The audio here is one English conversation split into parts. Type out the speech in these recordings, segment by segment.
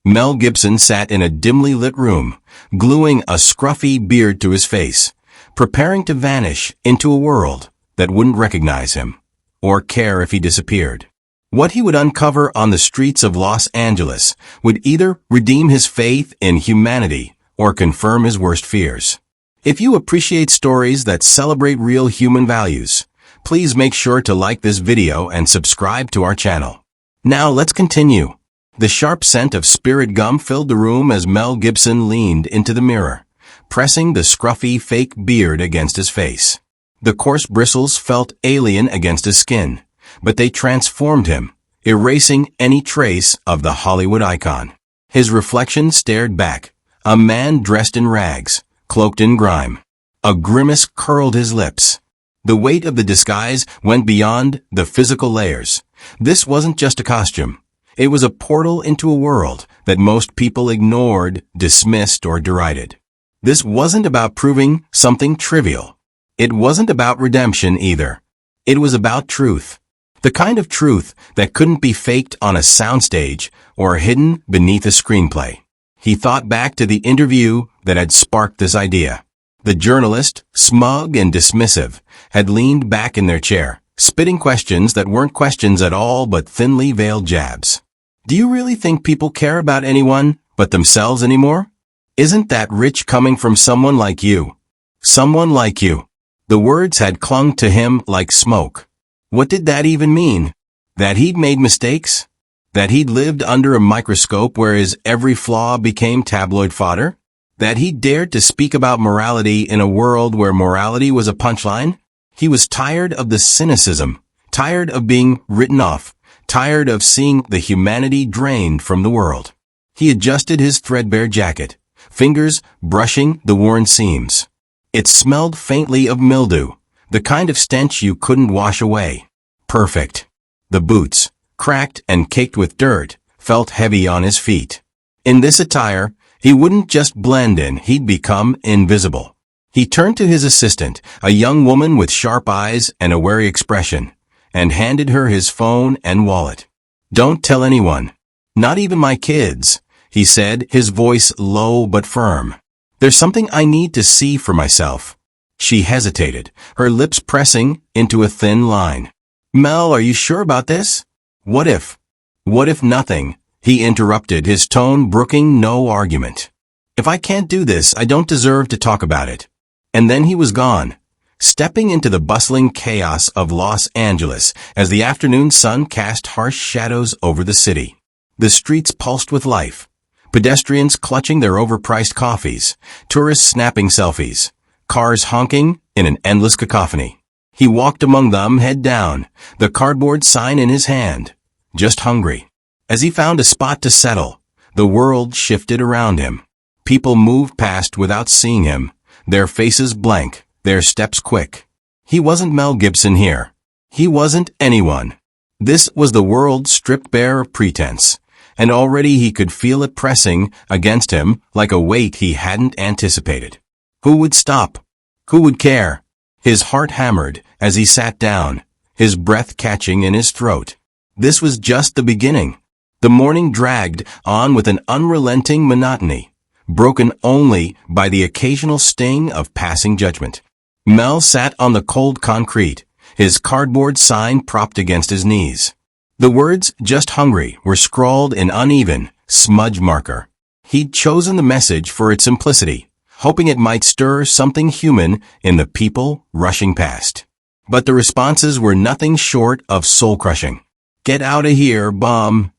Mel Gibson sat in a dimly lit room, gluing a scruffy beard to his face, preparing to vanish into a world that wouldn't recognize him or care if he disappeared. What he would uncover on the streets of Los Angeles would either redeem his faith in humanity or confirm his worst fears. If you appreciate stories that celebrate real human values, please make sure to like this video and subscribe to our channel. Now let's continue. The sharp scent of spirit gum filled the room as Mel Gibson leaned into the mirror, pressing the scruffy fake beard against his face. The coarse bristles felt alien against his skin, but they transformed him, erasing any trace of the Hollywood icon. His reflection stared back, a man dressed in rags, cloaked in grime. A grimace curled his lips. The weight of the disguise went beyond the physical layers. This wasn't just a costume. It was a portal into a world that most people ignored, dismissed, or derided. This wasn't about proving something trivial. It wasn't about redemption either. It was about truth. The kind of truth that couldn't be faked on a soundstage or hidden beneath a screenplay. He thought back to the interview that had sparked this idea. The journalist, smug and dismissive, had leaned back in their chair, spitting questions that weren't questions at all but thinly veiled jabs. Do you really think people care about anyone but themselves anymore? Isn't that rich coming from someone like you? Someone like you. The words had clung to him like smoke. What did that even mean? That he'd made mistakes? That he'd lived under a microscope where his every flaw became tabloid fodder? That he dared to speak about morality in a world where morality was a punchline? He was tired of the cynicism, tired of being written off, tired of seeing the humanity drained from the world. He adjusted his threadbare jacket, fingers brushing the worn seams. It smelled faintly of mildew, the kind of stench you couldn't wash away. Perfect. The boots, cracked and caked with dirt, felt heavy on his feet. In this attire, he wouldn't just blend in, he'd become invisible. He turned to his assistant, a young woman with sharp eyes and a wary expression, and handed her his phone and wallet. Don't tell anyone. Not even my kids, he said, his voice low but firm. There's something I need to see for myself. She hesitated, her lips pressing into a thin line. Mel, are you sure about this? What if nothing? He interrupted, his tone brooking no argument. If I can't do this, I don't deserve to talk about it. And then he was gone, stepping into the bustling chaos of Los Angeles as the afternoon sun cast harsh shadows over the city. The streets pulsed with life, pedestrians clutching their overpriced coffees, tourists snapping selfies, cars honking in an endless cacophony. He walked among them, head down, the cardboard sign in his hand, just hungry. As he found a spot to settle, the world shifted around him. People moved past without seeing him, their faces blank, their steps quick. He wasn't Mel Gibson here. He wasn't anyone. This was the world stripped bare of pretense, and already he could feel it pressing against him like a weight he hadn't anticipated. Who would stop? Who would care? His heart hammered as he sat down, his breath catching in his throat. This was just the beginning. The morning dragged on with an unrelenting monotony, broken only by the occasional sting of passing judgment. Mel sat on the cold concrete, his cardboard sign propped against his knees. The words, "just hungry," were scrawled in uneven, smudge marker. He'd chosen the message for its simplicity, hoping it might stir something human in the people rushing past. But the responses were nothing short of soul-crushing. "Get out of here, bum."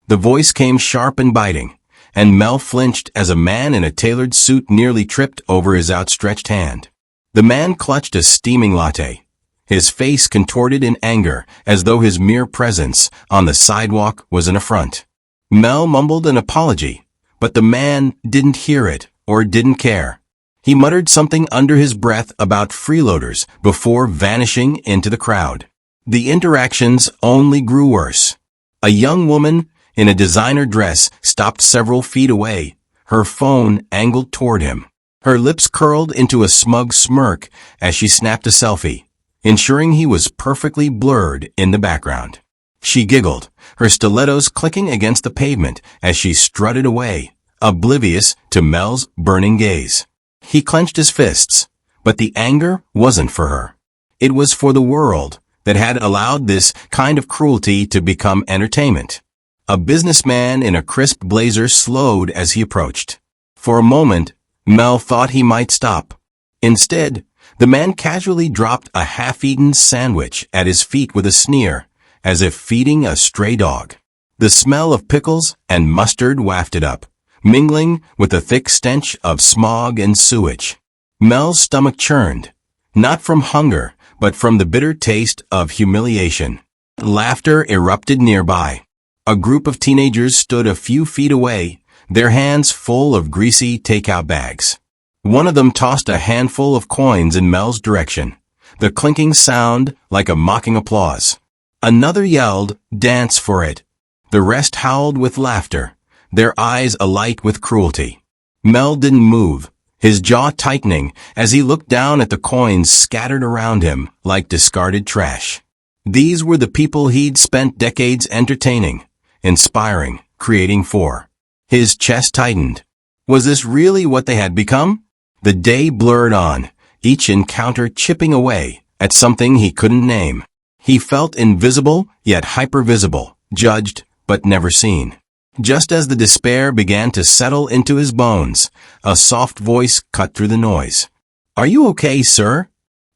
The voice came sharp and biting, and Mel flinched as a man in a tailored suit nearly tripped over his outstretched hand. The man clutched a steaming latte, his face contorted in anger as though his mere presence on the sidewalk was an affront. Mel mumbled an apology, but the man didn't hear it or didn't care. He muttered something under his breath about freeloaders before vanishing into the crowd. The interactions only grew worse. A young woman in a designer dress stopped several feet away, her phone angled toward him. Her lips curled into a smug smirk as she snapped a selfie, ensuring he was perfectly blurred in the background. She giggled, her stilettos clicking against the pavement as she strutted away, oblivious to Mel's burning gaze. He clenched his fists, but the anger wasn't for her. It was for the world that had allowed this kind of cruelty to become entertainment. A businessman in a crisp blazer slowed as he approached. For a moment, Mel thought he might stop. Instead, the man casually dropped a half-eaten sandwich at his feet with a sneer, as if feeding a stray dog. The smell of pickles and mustard wafted up, mingling with the thick stench of smog and sewage. Mel's stomach churned, not from hunger, but from the bitter taste of humiliation. Laughter erupted nearby. A group of teenagers stood a few feet away, their hands full of greasy takeout bags. One of them tossed a handful of coins in Mel's direction, the clinking sound like a mocking applause. Another yelled, "Dance for it." The rest howled with laughter, their eyes alight with cruelty. Mel didn't move, his jaw tightening as he looked down at the coins scattered around him like discarded trash. These were the people he'd spent decades entertaining, inspiring, creating for. His chest tightened. Was this really what they had become? The day blurred on, each encounter chipping away at something he couldn't name. He felt invisible, yet hypervisible, judged, but never seen. Just as the despair began to settle into his bones, a soft voice cut through the noise. "Are you okay, sir?"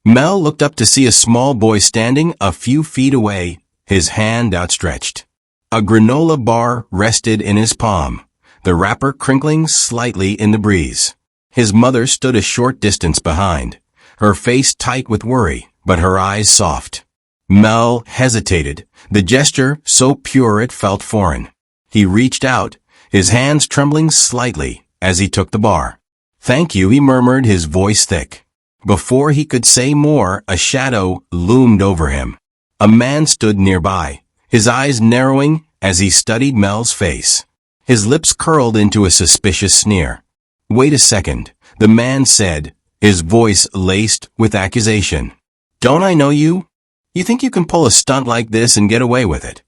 Mel looked up to see a small boy standing a few feet away, his hand outstretched. A granola bar rested in his palm, the wrapper crinkling slightly in the breeze. His mother stood a short distance behind, her face tight with worry, but her eyes soft. Mel hesitated, the gesture so pure it felt foreign. He reached out, his hands trembling slightly as he took the bar. "Thank you," he murmured, his voice thick. Before he could say more, a shadow loomed over him. A man stood nearby, his eyes narrowing as he studied Mel's face. His lips curled into a suspicious sneer. "Wait a second," the man said, his voice laced with accusation. "Don't I know you? You think you can pull a stunt like this and get away with it?"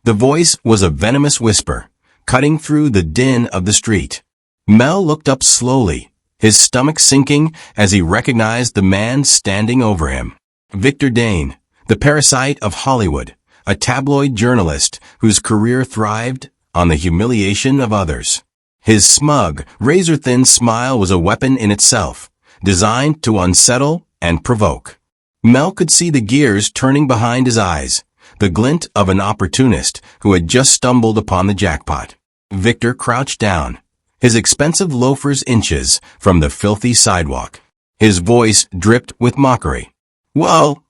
The voice was a venomous whisper, cutting through the din of the street. Mel looked up slowly, his stomach sinking as he recognized the man standing over him. Victor Dane, the parasite of Hollywood, a tabloid journalist whose career thrived on the humiliation of others. His smug, razor-thin smile was a weapon in itself, designed to unsettle and provoke. Mel could see the gears turning behind his eyes, the glint of an opportunist who had just stumbled upon the jackpot. Victor crouched down, his expensive loafers inches from the filthy sidewalk. His voice dripped with mockery. Well,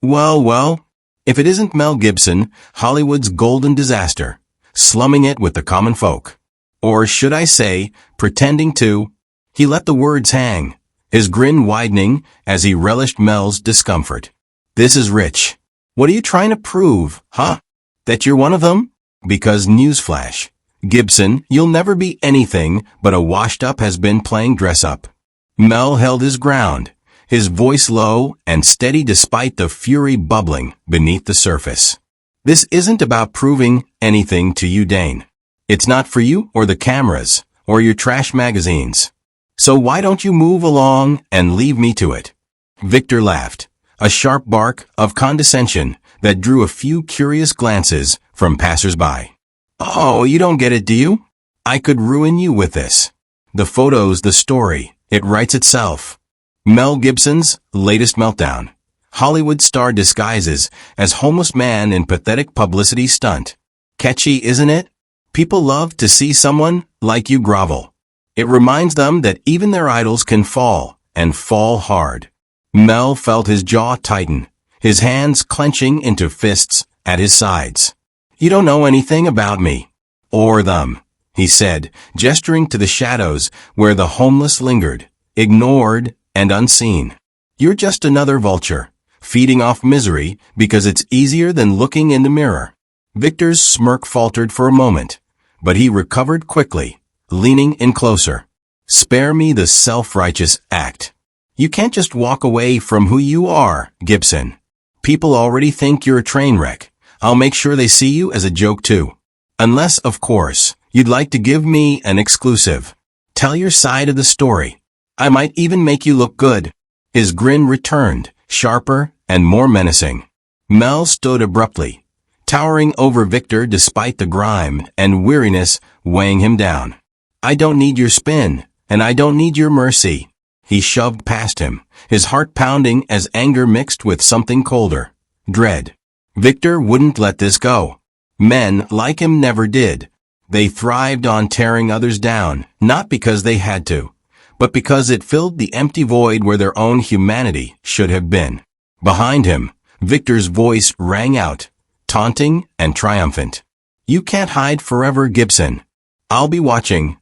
if it isn't Mel Gibson, Hollywood's golden disaster, slumming it with the common folk. Or should I say, pretending to? He let the words hang, his grin widening as he relished Mel's discomfort. This is rich. What are you trying to prove, huh? That you're one of them? Because newsflash, Gibson, you'll never be anything but a washed-up has-been playing dress-up. Mel held his ground, his voice low and steady despite the fury bubbling beneath the surface. This isn't about proving anything to you, Dane. It's not for you or the cameras or your trash magazines. So why don't you move along and leave me to it? Victor laughed, a sharp bark of condescension that drew a few curious glances from passersby. Oh, you don't get it, do you? I could ruin you with this. The photos, the story, it writes itself. Mel Gibson's latest meltdown. Hollywood star disguises as homeless man in pathetic publicity stunt. Catchy, isn't it? People love to see someone like you grovel. It reminds them that even their idols can fall, and fall hard. Mel felt his jaw tighten, his hands clenching into fists at his sides. You don't know anything about me. Or them, he said, gesturing to the shadows where the homeless lingered, ignored and unseen. You're just another vulture, feeding off misery because it's easier than looking in the mirror. Victor's smirk faltered for a moment, but he recovered quickly, leaning in closer. Spare me the self-righteous act. You can't just walk away from who you are, Gibson. People already think you're a train wreck, I'll make sure they see you as a joke too. Unless, of course, you'd like to give me an exclusive. Tell your side of the story. I might even make you look good." His grin returned, sharper and more menacing. Mel stood abruptly, towering over Victor despite the grime and weariness weighing him down. "I don't need your spin, and I don't need your mercy." He shoved past him, his heart pounding as anger mixed with something colder, dread. Victor wouldn't let this go. Men like him never did. They thrived on tearing others down, not because they had to, but because it filled the empty void where their own humanity should have been. Behind him, Victor's voice rang out, taunting and triumphant. "You can't hide forever, Gibson. I'll be watching."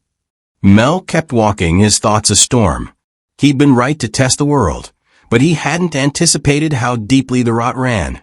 Mel kept walking, his thoughts a storm. He'd been right to test the world, but he hadn't anticipated how deeply the rot ran,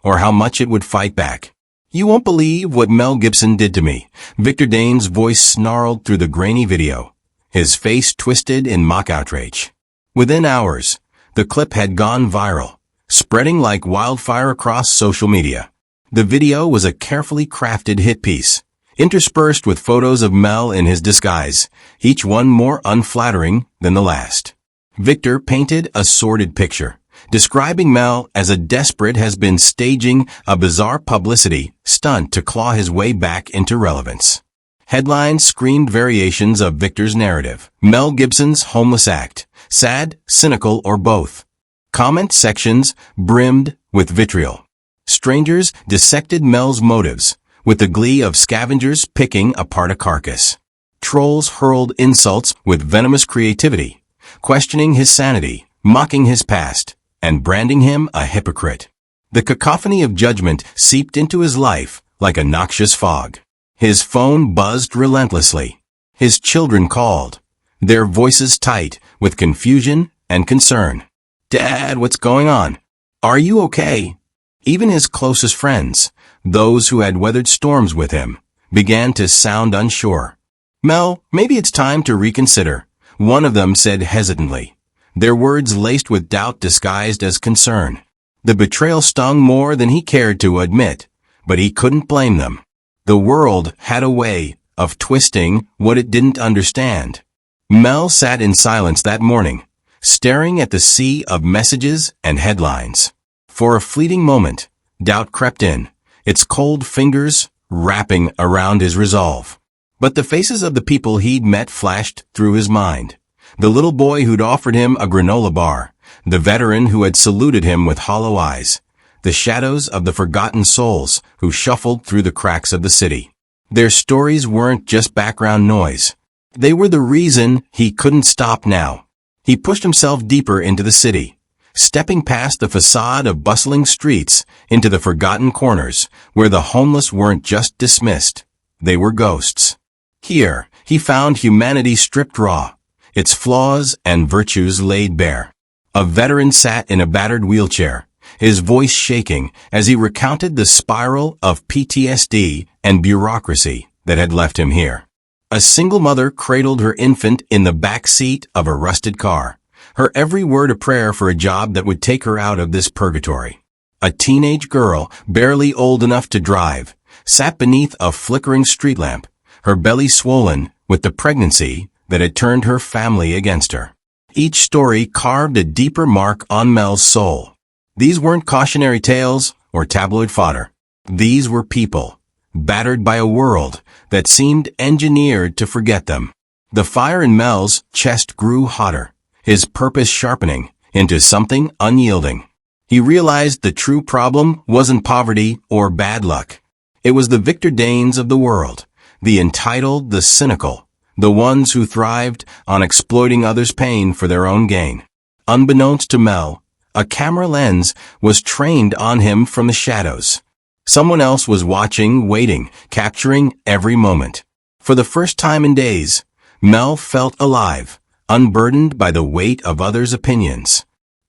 or how much it would fight back. "You won't believe what Mel Gibson did to me," Victor Dane's voice snarled through the grainy video, his face twisted in mock outrage. Within hours, the clip had gone viral, spreading like wildfire across social media. The video was a carefully crafted hit piece, interspersed with photos of Mel in his disguise, each one more unflattering than the last. Victor painted a sordid picture, describing Mel as a desperate has been staging a bizarre publicity stunt to claw his way back into relevance. Headlines screamed variations of Victor's narrative. Mel Gibson's homeless act, sad, cynical, or both. Comment sections brimmed with vitriol. Strangers dissected Mel's motives, with the glee of scavengers picking apart a carcass. Trolls hurled insults with venomous creativity, questioning his sanity, mocking his past, and branding him a hypocrite. The cacophony of judgment seeped into his life like a noxious fog. His phone buzzed relentlessly. His children called, their voices tight with confusion and concern. "Dad, what's going on? Are you okay?" Even his closest friends, those who had weathered storms with him, began to sound unsure. "Mel, maybe it's time to reconsider," one of them said hesitantly, their words laced with doubt disguised as concern. The betrayal stung more than he cared to admit, but he couldn't blame them. The world had a way of twisting what it didn't understand. Mel sat in silence that morning, staring at the sea of messages and headlines. For a fleeting moment, doubt crept in, its cold fingers wrapping around his resolve. But the faces of the people he'd met flashed through his mind. The little boy who'd offered him a granola bar, the veteran who had saluted him with hollow eyes, the shadows of the forgotten souls who shuffled through the cracks of the city. Their stories weren't just background noise. They were the reason he couldn't stop now. He pushed himself deeper into the city, stepping past the facade of bustling streets into the forgotten corners where the homeless weren't just dismissed, they were ghosts. Here, he found humanity stripped raw, its flaws and virtues laid bare. A veteran sat in a battered wheelchair, his voice shaking as he recounted the spiral of PTSD and bureaucracy that had left him here. A single mother cradled her infant in the back seat of a rusted car, her every word a prayer for a job that would take her out of this purgatory. A teenage girl, barely old enough to drive, sat beneath a flickering street lamp, her belly swollen with the pregnancy that had turned her family against her. Each story carved a deeper mark on Mel's soul. These weren't cautionary tales or tabloid fodder. These were people, battered by a world that seemed engineered to forget them. The fire in Mel's chest grew hotter, his purpose sharpening into something unyielding. He realized the true problem wasn't poverty or bad luck. It was the Victor Danes of the world, the entitled, the cynical, the ones who thrived on exploiting others' pain for their own gain. Unbeknownst to Mel, a camera lens was trained on him from the shadows. Someone else was watching, waiting, capturing every moment. For the first time in days, Mel felt alive, unburdened by the weight of others' opinions.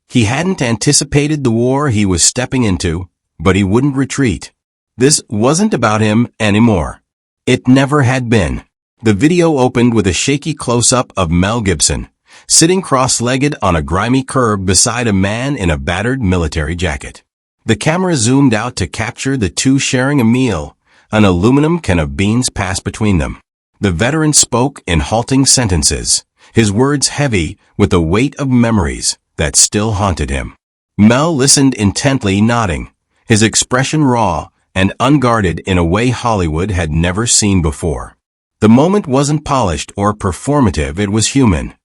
He hadn't anticipated the war he was stepping into, but he wouldn't retreat. This wasn't about him anymore. It never had been. The video opened with a shaky close-up of Mel Gibson, sitting cross-legged on a grimy curb beside a man in a battered military jacket. The camera zoomed out to capture the two sharing a meal. An aluminum can of beans passed between them. The veteran spoke in halting sentences, his words heavy with the weight of memories that still haunted him. Mel listened intently, nodding, his expression raw and unguarded in a way Hollywood had never seen before. The moment wasn't polished or performative, it was human.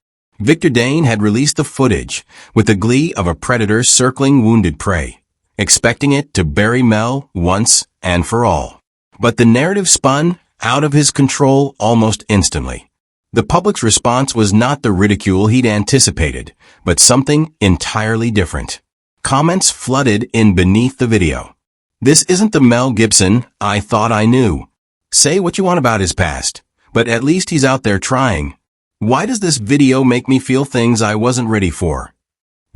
Victor Dane had released the footage with the glee of a predator circling wounded prey, expecting it to bury Mel once and for all. But the narrative spun out of his control almost instantly. The public's response was not the ridicule he'd anticipated, but something entirely different. Comments flooded in beneath the video. "This isn't the Mel Gibson I thought I knew. Say what you want about his past, but at least he's out there trying. Why does this video make me feel things I wasn't ready for?"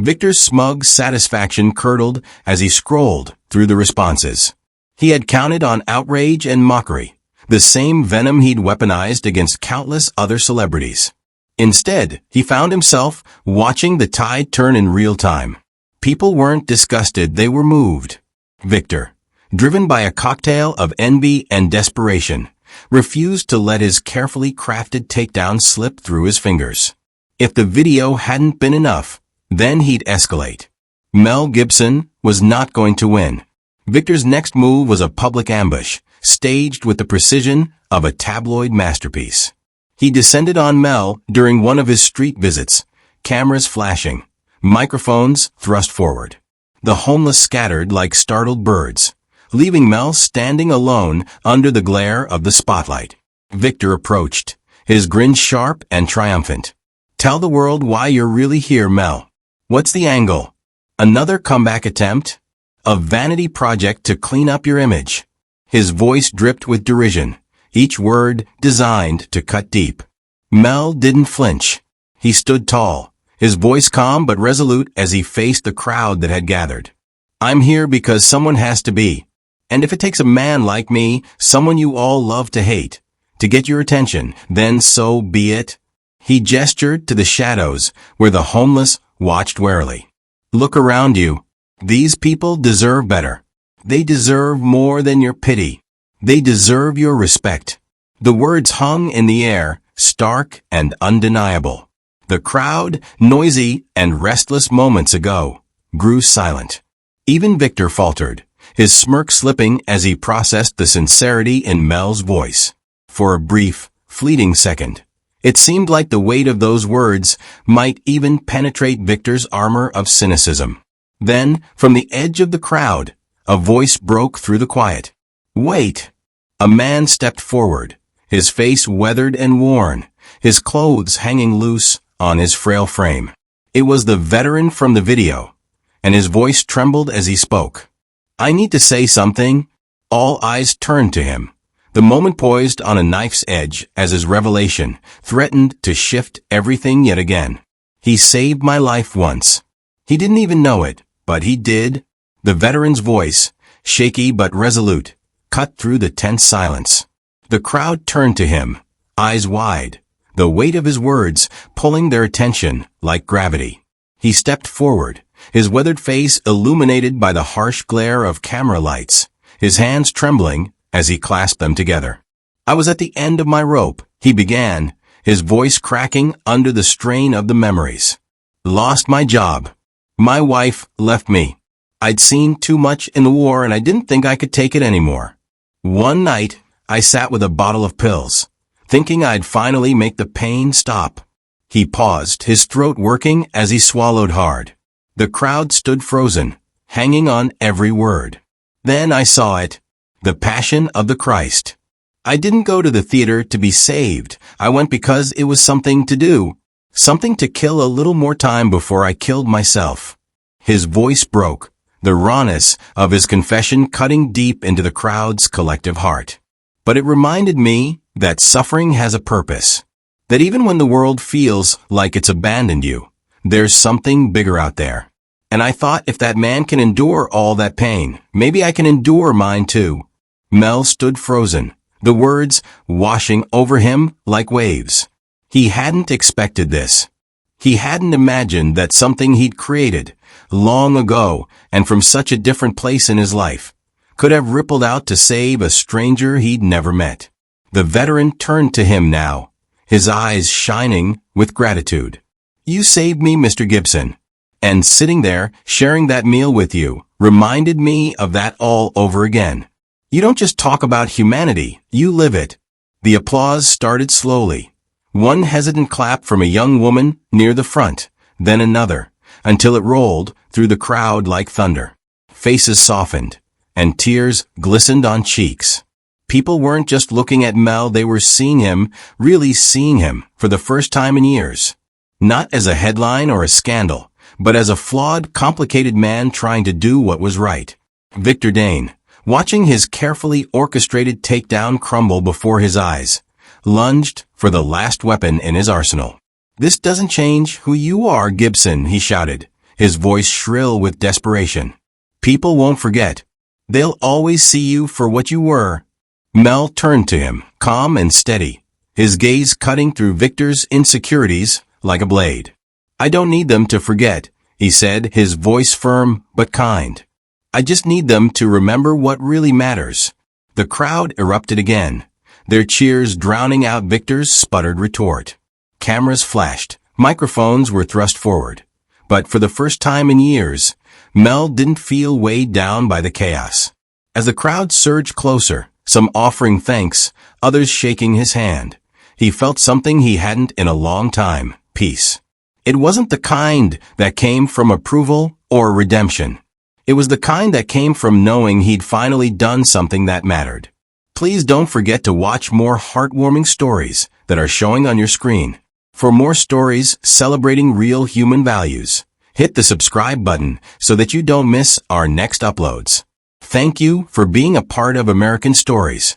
Victor's smug satisfaction curdled as he scrolled through the responses. He had counted on outrage and mockery, the same venom he'd weaponized against countless other celebrities. Instead, he found himself watching the tide turn in real time. People weren't disgusted, they were moved. Victor, driven by a cocktail of envy and desperation, refused to let his carefully crafted takedown slip through his fingers. If the video hadn't been enough, then he'd escalate. Mel Gibson was not going to win. Victor's next move was a public ambush, staged with the precision of a tabloid masterpiece. He descended on Mel during one of his street visits, cameras flashing, microphones thrust forward. The homeless scattered like startled birds, leaving Mel standing alone under the glare of the spotlight. Victor approached, his grin sharp and triumphant. "Tell the world why you're really here, Mel. What's the angle? Another comeback attempt? A vanity project to clean up your image?" His voice dripped with derision, each word designed to cut deep. Mel didn't flinch. He stood tall, his voice calm but resolute as he faced the crowd that had gathered. "I'm here because someone has to be. And if it takes a man like me, someone you all love to hate, to get your attention, then so be it." He gestured to the shadows where the homeless watched warily. "Look around you. These people deserve better. They deserve more than your pity. They deserve your respect." The words hung in the air, stark and undeniable. The crowd, noisy and restless moments ago, grew silent. Even Victor faltered, his smirk slipping as he processed the sincerity in Mel's voice. For a brief, fleeting second, it seemed like the weight of those words might even penetrate Victor's armor of cynicism. Then, from the edge of the crowd, a voice broke through the quiet. "Wait!" A man stepped forward, his face weathered and worn, his clothes hanging loose on his frail frame. It was the veteran from the video, and his voice trembled as he spoke. "I need to say something." All eyes turned to him, the moment poised on a knife's edge as his revelation threatened to shift everything yet again. "He saved my life once. He didn't even know it, but he did." The veteran's voice, shaky but resolute, cut through the tense silence. The crowd turned to him, eyes wide, the weight of his words pulling their attention like gravity. He stepped forward, his weathered face illuminated by the harsh glare of camera lights, his hands trembling as he clasped them together. "I was at the end of my rope," he began, his voice cracking under the strain of the memories. "Lost my job. My wife left me. I'd seen too much in the war and I didn't think I could take it anymore. One night, I sat with a bottle of pills, thinking I'd finally make the pain stop." He paused, his throat working as he swallowed hard. The crowd stood frozen, hanging on every word. "Then I saw it, the Passion of the Christ. I didn't go to the theater to be saved. I went because it was something to do, something to kill a little more time before I killed myself." His voice broke, the rawness of his confession cutting deep into the crowd's collective heart. "But it reminded me that suffering has a purpose, that even when the world feels like it's abandoned you, there's something bigger out there. And I thought if that man can endure all that pain, maybe I can endure mine too." Mel stood frozen, the words washing over him like waves. He hadn't expected this. He hadn't imagined that something he'd created, long ago and from such a different place in his life, could have rippled out to save a stranger he'd never met. The veteran turned to him now, his eyes shining with gratitude. "You saved me, Mr. Gibson. And sitting there, sharing that meal with you, reminded me of that all over again. You don't just talk about humanity, you live it." The applause started slowly. One hesitant clap from a young woman near the front, then another, until it rolled through the crowd like thunder. Faces softened, and tears glistened on cheeks. People weren't just looking at Mel, they were seeing him, really seeing him, for the first time in years. Not as a headline or a scandal, but as a flawed, complicated man trying to do what was right. Victor Dane, watching his carefully orchestrated takedown crumble before his eyes, lunged for the last weapon in his arsenal. "This doesn't change who you are, Gibson," he shouted, his voice shrill with desperation. "People won't forget. They'll always see you for what you were." Mel turned to him, calm and steady, his gaze cutting through Victor's insecurities like a blade. "I don't need them to forget," he said, his voice firm but kind. "I just need them to remember what really matters." The crowd erupted again, their cheers drowning out Victor's sputtered retort. Cameras flashed, microphones were thrust forward. But for the first time in years, Mel didn't feel weighed down by the chaos. As the crowd surged closer, some offering thanks, others shaking his hand, he felt something he hadn't in a long time: peace. It wasn't the kind that came from approval or redemption. It was the kind that came from knowing he'd finally done something that mattered. Please don't forget to watch more heartwarming stories that are showing on your screen. For more stories celebrating real human values, hit the subscribe button so that you don't miss our next uploads. Thank you for being a part of American Stories.